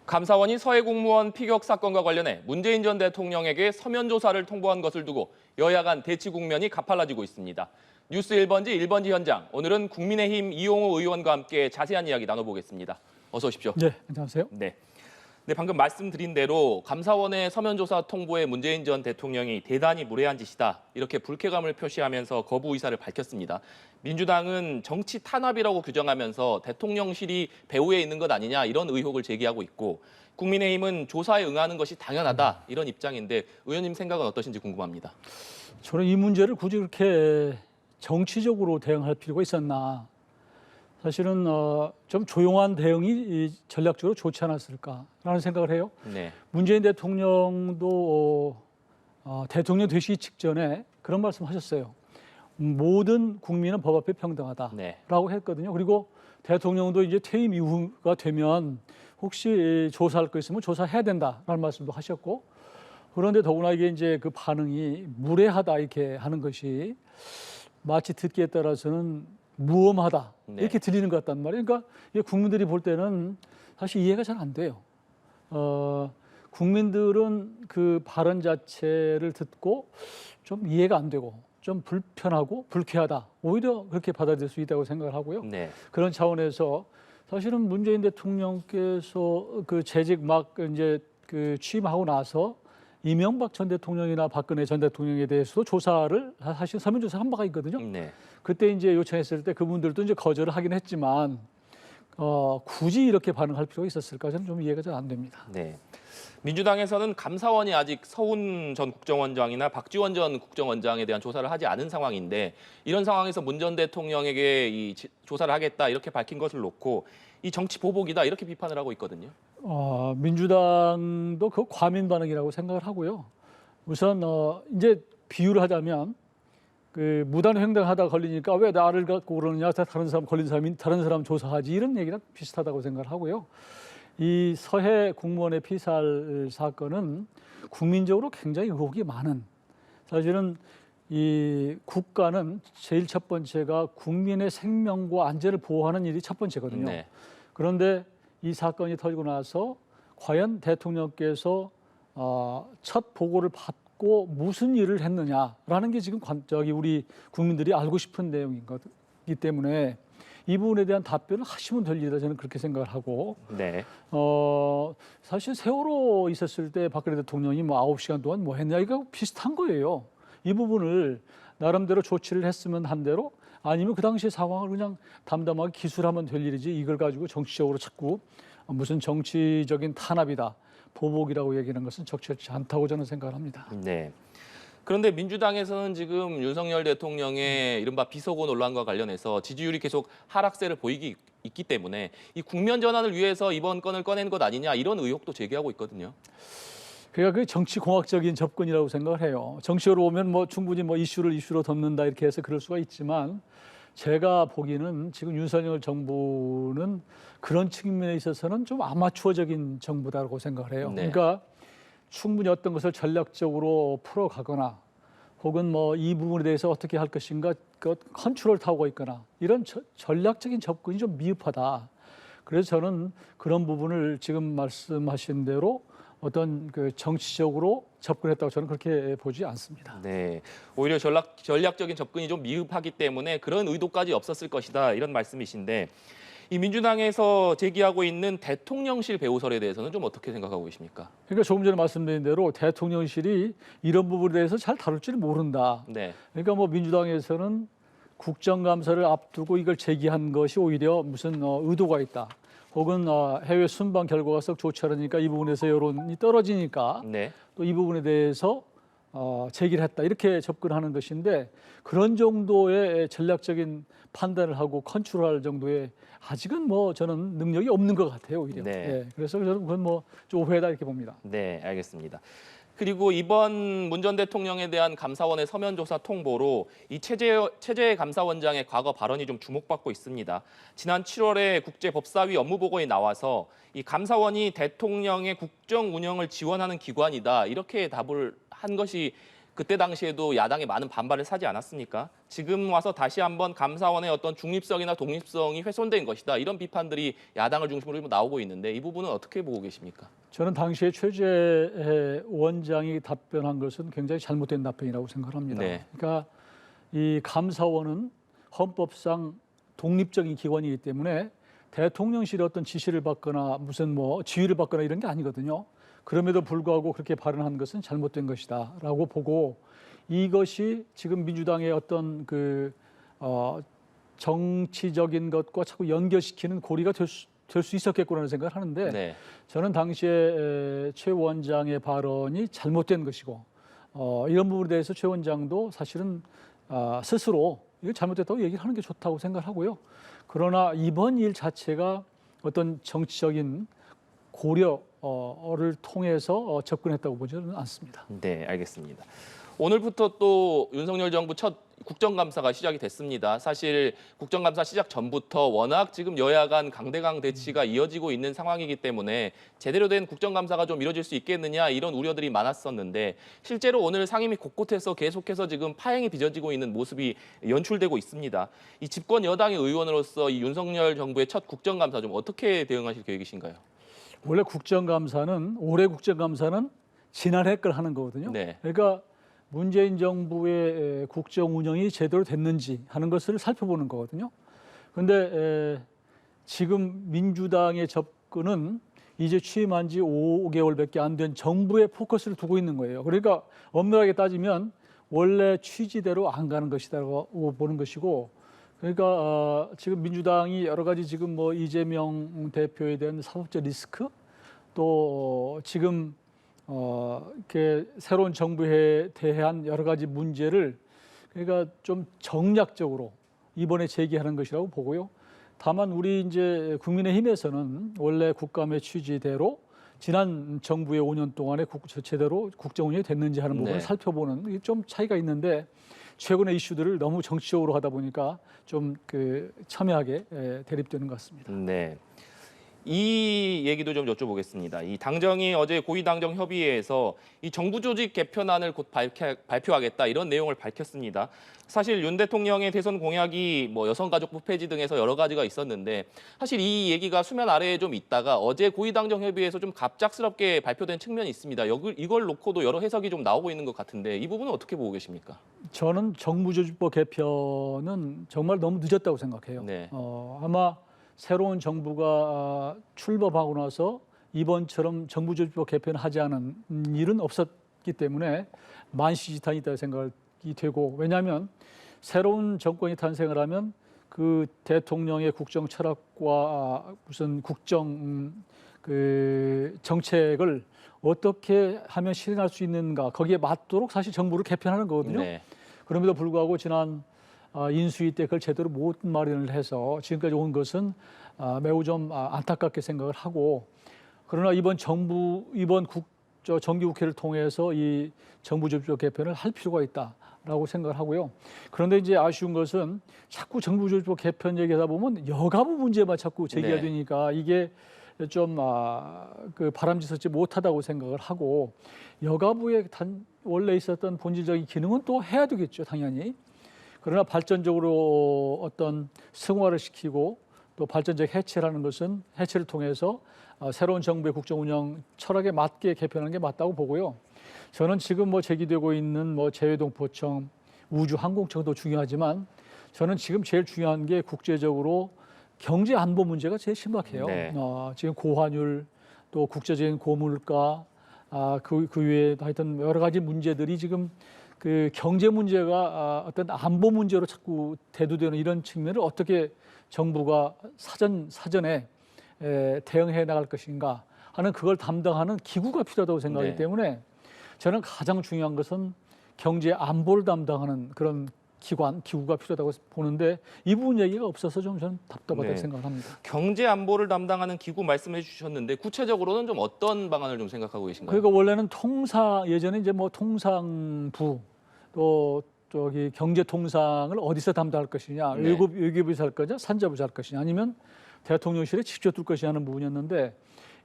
감사원이 서해 공무원 피격 사건과 관련해 문재인 전 대통령에게 서면 조사를 통보한 것을 두고 여야 간 대치 국면이 가팔라지고 있습니다. 뉴스 1번지 1번지 현장, 오늘은 국민의힘 이용호 의원과 함께 자세한 이야기 나눠보겠습니다. 어서 오십시오. 네, 안녕하세요. 네, 방금 말씀드린 대로 감사원의 서면 조사 통보에 문재인 전 대통령이 대단히 무례한 짓이다, 이렇게 불쾌감을 표시하면서 거부 의사를 밝혔습니다. 민주당은 정치 탄압이라고 규정하면서 대통령실이 배후에 있는 것 아니냐, 이런 의혹을 제기하고 있고, 국민의힘은 조사에 응하는 것이 당연하다, 이런 입장인데 의원님 생각은 어떠신지 궁금합니다. 저는 이 문제를 굳이 그렇게 정치적으로 대응할 필요가 있었나. 사실은 좀 조용한 대응이 전략적으로 좋지 않았을까라는 생각을 해요. 네. 문재인 대통령도 대통령 되시기 직전에 그런 말씀하셨어요. 모든 국민은 법 앞에 평등하다라고 했거든요. 그리고 대통령도 이제 퇴임 이후가 되면 혹시 조사할 거 있으면 조사해야 된다라는 말씀도 하셨고, 그런데 더구나 이게 이제 그 반응이 무례하다 이렇게 하는 것이 마치 듣기에 따라서는 무엄하다 이렇게 들리는 것 같단 말이에요. 그러니까 국민들이 볼 때는 사실 이해가 잘 안 돼요. 국민들은 그 발언 자체를 듣고 좀 이해가 안 되고 좀 불편하고 불쾌하다, 오히려 그렇게 받아들일 수 있다고 생각을 하고요. 네. 그런 차원에서 사실은 문재인 대통령께서 그 재직 막 이제 그 취임하고 나서 이명박 전 대통령이나 박근혜 전 대통령에 대해서도 조사를 사실 서면 조사 한 바가 있거든요. 네. 그때 그때 이제 요청했을 때 그분들도 이제 거절을 하긴 했지만 굳이 이렇게 반응할 필요가 있었을까, 저는 좀 이해가 잘 안 됩니다. 네. 민주당에서는 감사원이 아직 서훈 전 국정원장이나 박지원 전 국정원장에 대한 조사를 하지 않은 상황인데, 이런 상황에서 문 전 대통령에게 이 조사를 하겠다 이렇게 밝힌 것을 놓고 이 정치 보복이다, 이렇게 비판을 하고 있거든요. 민주당도 그 과민 반응이라고 생각을 하고요. 우선 이제 비유를 하자면 그 무단 횡단하다 걸리니까 왜 나를 갖고 그러느냐, 다른 사람 걸린 사람이 다른 사람 조사하지, 이런 얘기랑 비슷하다고 생각을 하고요. 이 서해 공무원의 피살 사건은 국민적으로 굉장히 의혹이 많은, 사실은 이 국가는 제일 첫 번째가 국민의 생명과 안전을 보호하는 일이 첫 번째거든요. 네. 그런데 이 사건이 터지고 나서 과연 대통령께서 첫 보고를 받고 무슨 일을 했느냐라는 게 지금 우리 국민들이 알고 싶은 내용이기 때문에 이 부분에 대한 답변을 하시면 될 일이다, 저는 그렇게 생각을 하고. 네. 사실 세월호 있었을 때 박근혜 대통령이 뭐 9시간 동안 뭐 했냐, 이거 비슷한 거예요. 이 부분을 나름대로 조치를 했으면 한 대로, 아니면 그 당시 상황을 그냥 담담하게 기술하면 될 일이지, 이걸 가지고 정치적으로 자꾸 무슨 정치적인 탄압이다, 보복이라고 얘기하는 것은 적절치 않다고 저는 생각을 합니다. 네. 그런데 민주당에서는 지금 윤석열 대통령의 이른바 비서고 논란과 관련해서 지지율이 계속 하락세를 보이기 있기 때문에 이 국면 전환을 위해서 이번 건을 꺼낸 것 아니냐, 이런 의혹도 제기하고 있거든요. 그러니까 그 정치 공학적인 접근이라고 생각을 해요. 정치로 보면 뭐 충분히 뭐 이슈로 덮는다 이렇게 해서 그럴 수가 있지만, 제가 보기에는 지금 윤석열 정부는 그런 측면에 있어서는 좀 아마추어적인 정부다라고 생각을 해요. 네. 그러니까 충분히 어떤 것을 전략적으로 풀어가거나, 혹은 뭐 이 부분에 대해서 어떻게 할 것인가 컨트롤 타고 있거나, 이런 전략적인 접근이 좀 미흡하다. 그래서 저는 그런 부분을 지금 말씀하신 대로 어떤 그 정치적으로 접근했다고 저는 그렇게 보지 않습니다. 네, 오히려 전략적인 접근이 좀 미흡하기 때문에 그런 의도까지 없었을 것이다, 이런 말씀이신데, 이 민주당에서 제기하고 있는 대통령실 배후설에 대해서는 좀 어떻게 생각하고 계십니까? 그러니까 조금 전에 말씀드린 대로 대통령실이 이런 부분에 대해서 잘 다룰 줄 모른다. 네. 그러니까 뭐 민주당에서는 국정감사를 앞두고 이걸 제기한 것이 오히려 무슨 의도가 있다, 혹은 해외 순방 결과가 썩 좋지 않으니까 이 부분에서 여론이 떨어지니까 네. 또 이 부분에 대해서 제기를 했다, 이렇게 접근하는 것인데, 그런 정도의 전략적인 판단을 하고 컨트롤할 정도의 아직은 뭐 저는 능력이 없는 것 같아요, 오히려. 네. 예, 그래서 저는 그건 뭐 좀 오해다 이렇게 봅니다. 네, 알겠습니다. 그리고 이번 문 전 대통령에 대한 감사원의 서면 조사 통보로 이 최재 감사원장의 과거 발언이 좀 주목받고 있습니다. 지난 7월에 국제법사위 업무보고에 나와서 이 감사원이 대통령의 국정 운영을 지원하는 기관이다, 이렇게 답을 한 것이 그때 당시에도 야당의 많은 반발을 사지 않았습니까? 지금 와서 다시 한번 감사원의 어떤 중립성이나 독립성이 훼손된 것이다. 이런 비판들이 야당을 중심으로 나오고 있는데 이 부분은 어떻게 보고 계십니까? 저는 당시에 최재 원장이 답변한 것은 굉장히 잘못된 답변이라고 생각합니다. 네. 그러니까 이 감사원은 헌법상 독립적인 기관이기 때문에 대통령실의 어떤 지시를 받거나 무슨 뭐 지휘를 받거나 이런 게 아니거든요. 그럼에도 불구하고 그렇게 발언한 것은 잘못된 것이다라고 보고 이것이 지금 민주당의 어떤 정치적인 것과 자꾸 연결시키는 고리가 될 수 있었겠구나라는 생각을 하는데 네. 저는 당시에 최 원장의 발언이 잘못된 것이고 이런 부분에 대해서 최 원장도 사실은 스스로 이거 잘못됐다고 얘기를 하는 게 좋다고 생각하고요. 그러나 이번 일 자체가 어떤 정치적인 고려를 통해서 접근했다고 보지는 않습니다. 네, 알겠습니다. 오늘부터 또 윤석열 정부 첫 국정감사가 시작이 됐습니다. 사실 국정감사 시작 전부터 워낙 지금 여야 간 강대강 대치가 이어지고 있는 상황이기 때문에 제대로 된 국정감사가 좀 이뤄질 수 있겠느냐 이런 우려들이 많았었는데 실제로 오늘 상임위 곳곳에서 계속해서 지금 파행이 빚어지고 있는 모습이 연출되고 있습니다. 이 집권 여당의 의원으로서 이 윤석열 정부의 첫 국정감사 좀 어떻게 대응하실 계획이신가요? 원래 올해 국정감사는 지난해 걸 하는 거거든요. 네. 그러니까 문재인 정부의 국정 운영이 제대로 됐는지 하는 것을 살펴보는 거거든요. 그런데 지금 민주당의 접근은 이제 취임한 지 5개월밖에 안 된 정부의 포커스를 두고 있는 거예요. 그러니까 엄밀하게 따지면 원래 취지대로 안 가는 것이라고 보는 것이고 그러니까 지금 민주당이 여러 가지 지금 뭐 이재명 대표에 대한 사법적 리스크 또 지금 이렇게 새로운 정부에 대한 여러 가지 문제를 그러니까 좀 정략적으로 이번에 제기하는 것이라고 보고요. 다만 우리 이제 국민의힘에서는 원래 국감의 취지대로 지난 정부의 5년 동안에 제대로 국정 운영이 됐는지 하는 부분을 살펴보는 좀 차이가 있는데 최근의 이슈들을 너무 정치적으로 하다 보니까 좀 첨예하게 대립되는 것 같습니다. 네. 이 얘기도 좀 여쭤보겠습니다. 이 당정이 어제 고위당정 협의회에서 이 정부 조직 개편안을 곧 발표하겠다 이런 내용을 밝혔습니다. 사실 윤 대통령의 대선 공약이 뭐 여성가족부 폐지 등에서 여러 가지가 있었는데 사실 이 얘기가 수면 아래에 좀 있다가 어제 고위당정 협의회에서 좀 갑작스럽게 발표된 측면이 있습니다. 이걸 놓고도 여러 해석이 좀 나오고 있는 것 같은데 이 부분은 어떻게 보고 계십니까? 저는 정부조직법 개편은 정말 너무 늦었다고 생각해요. 네. 아마 새로운 정부가 출범하고 나서 이번처럼 정부조직법 개편을 하지 않은 일은 없었기 때문에 만시지탄이 있다고 생각이 되고 왜냐하면 새로운 정권이 탄생을 하면 그 대통령의 국정 철학과 무슨 국정 정책을 어떻게 하면 실행할 수 있는가 거기에 맞도록 사실 정부를 개편하는 거거든요. 네. 그럼에도 불구하고 지난 인수위 때 그걸 제대로 못 마련을 해서 지금까지 온 것은 매우 좀 안타깝게 생각을 하고 그러나 이번 정기국회를 통해서 이 정부조직법 개편을 할 필요가 있다라고 생각을 하고요. 그런데 이제 아쉬운 것은 자꾸 정부조직법 개편 얘기하다 보면 여가부 문제만 자꾸 제기가 되니까 이게 좀 바람직스럽지 못하다고 생각을 하고 여가부의 원래 있었던 본질적인 기능은 또 해야 되겠죠, 당연히. 그러나 발전적으로 어떤 승화를 시키고 또 발전적 해체라는 것은 해체를 통해서 새로운 정부의 국정 운영 철학에 맞게 개편하는 게 맞다고 보고요. 저는 지금 뭐 제기되고 있는 뭐 재외동포청, 우주항공청도 중요하지만 저는 지금 제일 중요한 게 국제적으로 경제 안보 문제가 제일 심각해요. 네. 지금 고환율 또 국제적인 고물가 그 외에 하여튼 여러 가지 문제들이 지금 경제 문제가 어떤 안보 문제로 자꾸 대두되는 이런 측면을 어떻게 정부가 사전에 대응해 나갈 것인가 하는 그걸 담당하는 기구가 필요하다고 생각하기 때문에 저는 가장 중요한 것은 경제 안보를 담당하는 그런 기구가 필요하다고 보는데 이 부분 얘기가 없어서 좀 저는 답답하다고 생각합니다. 경제 안보를 담당하는 기구 말씀해 주셨는데 구체적으로는 좀 어떤 방안을 좀 생각하고 계신가요? 그러니까 원래는 예전에 이제 뭐 통상부 또 저기 경제통상을 어디서 담당할 것이냐, 외교부에서 할 거냐, 산자부에서 할 것이냐, 아니면 대통령실에 직접 둘 것이냐 하는 부분이었는데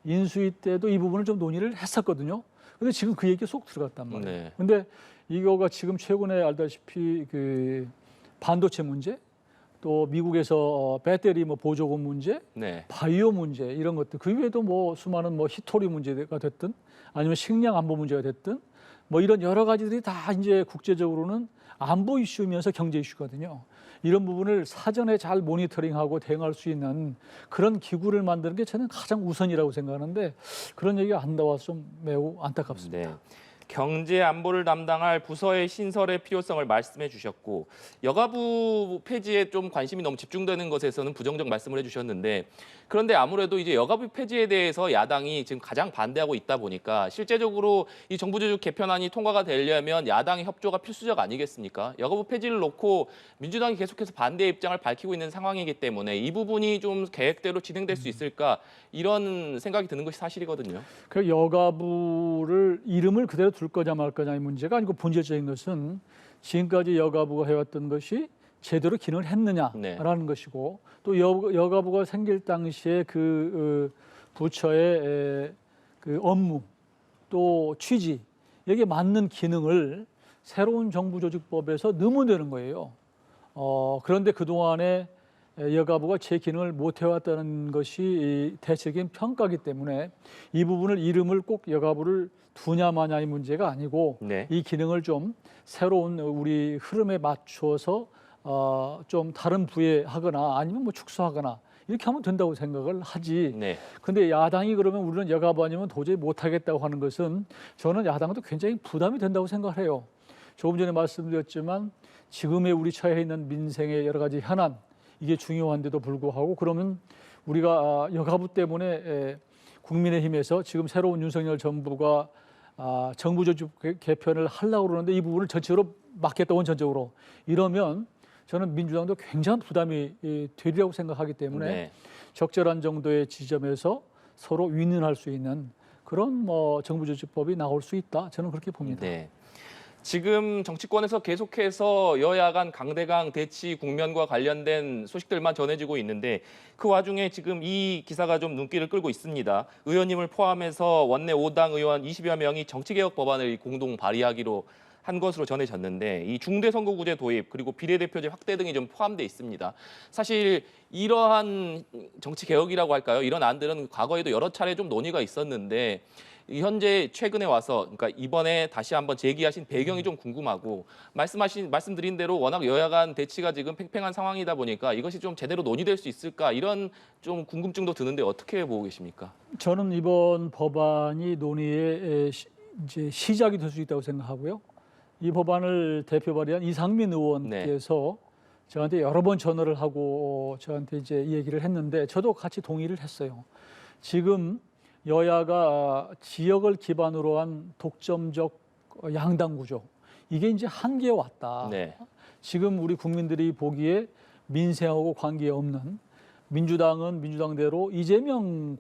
인수위 때도 이 부분을 좀 논의를 했었거든요. 근데 지금 그 얘기 쏙 들어갔단 말이에요. 네. 근데 이거가 지금 최근에 알다시피 그 반도체 문제, 또 미국에서 배터리 뭐 보조금 문제, 네. 바이오 문제 이런 것들, 그 외에도 뭐 수많은 뭐 히토리 문제가 됐든 아니면 식량 안보 문제가 됐든 뭐 이런 여러 가지들이 다 이제 국제적으로는 안보 이슈면서 경제 이슈거든요. 이런 부분을 사전에 잘 모니터링하고 대응할 수 있는 그런 기구를 만드는 게 저는 가장 우선이라고 생각하는데 그런 얘기가 안 나와서 좀 매우 안타깝습니다. 네. 경제 안보를 담당할 부서의 신설의 필요성을 말씀해 주셨고 여가부 폐지에 좀 관심이 너무 집중되는 것에서는 부정적 말씀을 해주셨는데 그런데 아무래도 이제 여가부 폐지에 대해서 야당이 지금 가장 반대하고 있다 보니까 실제적으로 이 정부 조직 개편안이 통과가 되려면 야당의 협조가 필수적 아니겠습니까? 여가부 폐지를 놓고 민주당이 계속해서 반대 입장을 밝히고 있는 상황이기 때문에 이 부분이 좀 계획대로 진행될 수 있을까 이런 생각이 드는 것이 사실이거든요. 그 여가부를 이름을 그대로 둘 거냐 말 거냐의 문제가 아니고 본질적인 것은 지금까지 여가부가 해왔던 것이 제대로 기능을 했느냐라는 것이고 또 여가부가 생길 당시에 그 부처의 그 업무 또 취지 여기에 맞는 기능을 새로운 정부조직법에서 넣으면 되는 거예요. 그런데 그동안에 여가부가 제 기능을 못 해왔다는 것이 대체적인 평가이기 때문에 이 부분을 이름을 꼭 여가부를 두냐 마냐의 문제가 아니고 네. 이 기능을 좀 새로운 우리 흐름에 맞춰서 좀 다른 부에 하거나 아니면 뭐 축소하거나 이렇게 하면 된다고 생각을 하지. 네. 근데 야당이 그러면 우리는 여가부 아니면 도저히 못하겠다고 하는 것은 저는 야당도 굉장히 부담이 된다고 생각해요. 조금 전에 말씀드렸지만 지금의 우리 처해 있는 민생의 여러 가지 현안 이게 중요한데도 불구하고 그러면 우리가 여가부 때문에 국민의힘에서 지금 새로운 윤석열 정부가 정부 조직 개편을 하려고 그러는데 이 부분을 전체로 막겠다 원천적으로 이러면 저는 민주당도 굉장한 부담이 되리라고 생각하기 때문에 네. 적절한 정도의 지점에서 서로 윈윈할 수 있는 그런 뭐 정부 조직법이 나올 수 있다. 저는 그렇게 봅니다. 네. 지금 정치권에서 계속해서 여야 간 강대강 대치 국면과 관련된 소식들만 전해지고 있는데 그 와중에 지금 이 기사가 좀 눈길을 끌고 있습니다. 의원님을 포함해서 원내 5당 의원 20여 명이 정치개혁 법안을 공동 발의하기로 한 것으로 전해졌는데 이 중대선거구제 도입 그리고 비례대표제 확대 등이 좀 포함돼 있습니다. 사실 이러한 정치개혁이라고 할까요? 이런 안들은 과거에도 여러 차례 좀 논의가 있었는데 현재 최근에 와서 그러니까 이번에 다시 한번 제기하신 배경이 좀 궁금하고 말씀드린 대로 워낙 여야 간 대치가 지금 팽팽한 상황이다 보니까 이것이 좀 제대로 논의될 수 있을까 이런 좀 궁금증도 드는데 어떻게 보고 계십니까? 저는 이번 법안이 논의의 이제 시작이 될 수 있다고 생각하고요. 이 법안을 대표 발의한 이상민 의원께서 저한테 여러 번 전화를 하고 저한테 이제 이 얘기를 했는데 저도 같이 동의를 했어요. 지금 여야가 지역을 기반으로 한 독점적 양당 구조 이게 이제 한계에 왔다. 네. 지금 우리 국민들이 보기에 민생하고 관계없는 민주당은 민주당대로 이재명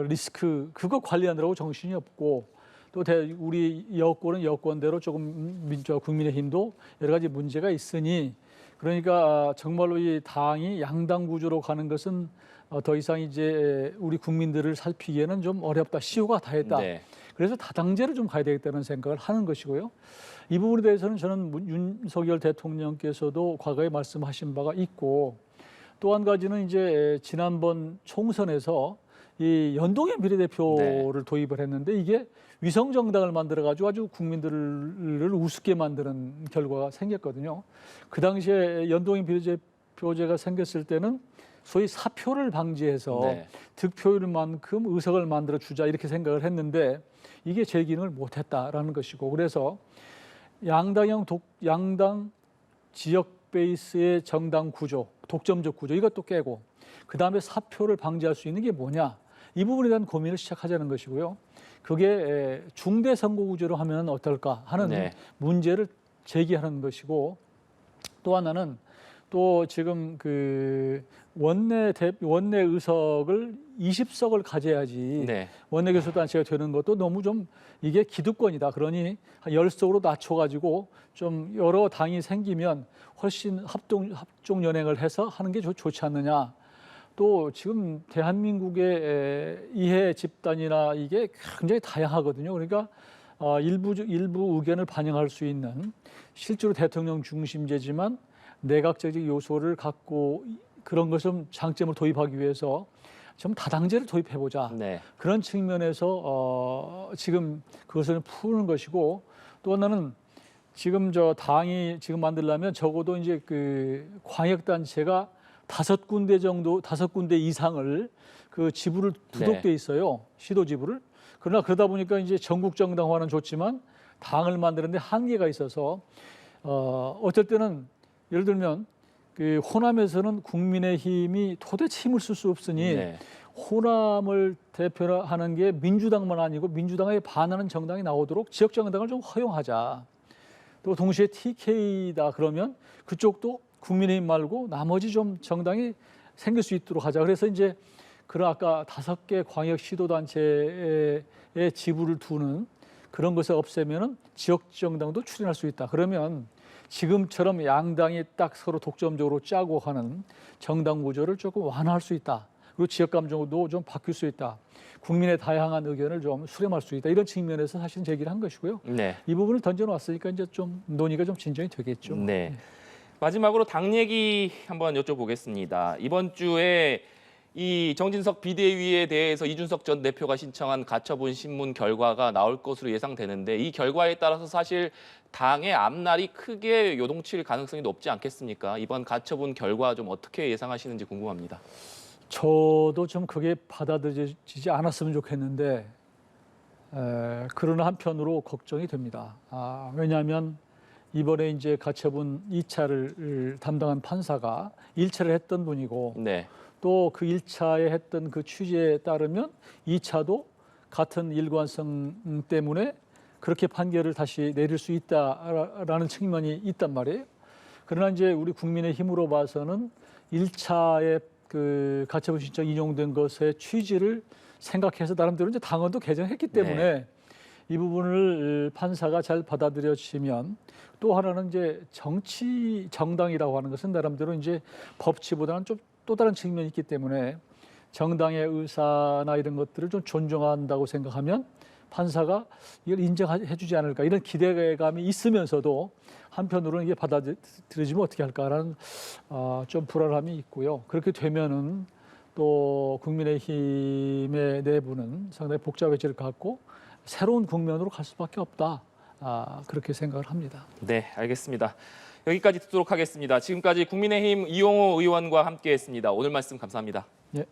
리스크 그거 관리하느라고 정신이 없고 또 우리 여권은 여권대로 조금 국민의힘도 여러 가지 문제가 있으니 그러니까 정말로 이 당이 양당 구조로 가는 것은 더 이상 이제 우리 국민들을 살피기에는 좀 어렵다. 시효가 다했다. 네. 그래서 다당제로 좀 가야 되겠다는 생각을 하는 것이고요. 이 부분에 대해서는 저는 윤석열 대통령께서도 과거에 말씀하신 바가 있고 또 한 가지는 이제 지난번 총선에서 이 연동형 비례대표를 도입을 했는데 이게 위성정당을 만들어가지고 아주 국민들을 우습게 만드는 결과가 생겼거든요. 그 당시에 연동형 비례대표제가 생겼을 때는 소위 사표를 방지해서 득표율만큼 의석을 만들어 주자 이렇게 생각을 했는데 이게 제 기능을 못했다라는 것이고 그래서 양당 지역 베이스의 정당 구조, 독점적 구조 이것도 깨고 그 다음에 사표를 방지할 수 있는 게 뭐냐 이 부분에 대한 고민을 시작하자는 것이고요. 그게 중대 선거구제로 하면 어떨까 하는 문제를 제기하는 것이고 또 하나는 또 지금 그 원내 의석을 20석을 가져야지 원내 교섭단체가 되는 것도 너무 좀 이게 기득권이다. 그러니 10석으로 낮춰가지고 좀 여러 당이 생기면 훨씬 합종 연행을 해서 하는 게 좋지 않느냐. 또 지금 대한민국의 이해 집단이나 이게 굉장히 다양하거든요. 그러니까 일부 의견을 반영할 수 있는 실제로 대통령 중심제지만 내각제적 요소를 갖고 그런 것을 좀 장점을 도입하기 위해서 좀 다당제를 도입해보자. 네. 그런 측면에서 지금 그것을 푸는 것이고 또 하나는 지금 당이 지금 만들려면 적어도 이제 그 광역단체가 5군데 이상을 그 지부를 두독돼 있어요. 시도 지부를. 그러나 그러다 보니까 이제 전국 정당화는 좋지만 당을 만드는데 한계가 있어서 어쩔 때는 예를 들면 그 호남에서는 국민의힘이 도대체 힘을 쓸 수 없으니 호남을 대표하는 게 민주당만 아니고 민주당에 반하는 정당이 나오도록 지역 정당을 좀 허용하자. 또 동시에 TK다 그러면 그쪽도 국민의힘 말고 나머지 좀 정당이 생길 수 있도록 하자. 그래서 이제 그런 아까 5개 광역 시도단체의 지부를 두는 그런 것을 없애면은 지역 정당도 출연할 수 있다. 그러면 지금처럼 양당이 딱 서로 독점적으로 짜고 하는 정당 구조를 조금 완화할 수 있다. 그리고 지역 감정도 좀 바뀔 수 있다. 국민의 다양한 의견을 좀 수렴할 수 있다. 이런 측면에서 사실은 제기를 한 것이고요. 네. 이 부분을 던져놨으니까 이제 좀 논의가 좀 진전이 되겠죠. 네. 마지막으로 당 얘기 한번 여쭤보겠습니다. 이번 주에 이 정진석 비대위에 대해서 이준석 전 대표가 신청한 가처분 신문 결과가 나올 것으로 예상되는데 이 결과에 따라서 사실 당의 앞날이 크게 요동칠 가능성이 높지 않겠습니까? 이번 가처분 결과 좀 어떻게 예상하시는지 궁금합니다. 저도 좀 그게 받아들여지지 않았으면 좋겠는데 그러나 한편으로 걱정이 됩니다. 왜냐하면 이번에 이제 가처분 2차를 담당한 판사가 1차를 했던 분이고 또 그 1차에 했던 그 취지에 따르면 2차도 같은 일관성 때문에 그렇게 판결을 다시 내릴 수 있다라는 측면이 있단 말이에요. 그러나 이제 우리 국민의힘으로 봐서는 1차에 그 가처분 신청 인용된 것의 취지를 생각해서 나름대로 이제 당원도 개정했기 때문에 이 부분을 판사가 잘 받아들여지면 또 하나는 이제 정치 정당이라고 하는 것은 나름대로 이제 법치보다는 좀 또 다른 측면이 있기 때문에 정당의 의사나 이런 것들을 좀 존중한다고 생각하면 판사가 이걸 인정해주지 않을까 이런 기대감이 있으면서도 한편으로는 이게 받아들여지면 어떻게 할까라는 좀 불안함이 있고요. 그렇게 되면은 또 국민의힘의 내부는 상당히 복잡해질 것 같고 새로운 국면으로 갈 수밖에 없다. 그렇게 생각을 합니다. 네, 알겠습니다. 여기까지 듣도록 하겠습니다. 지금까지 국민의힘 이용호 의원과 함께했습니다. 오늘 말씀 감사합니다. 네.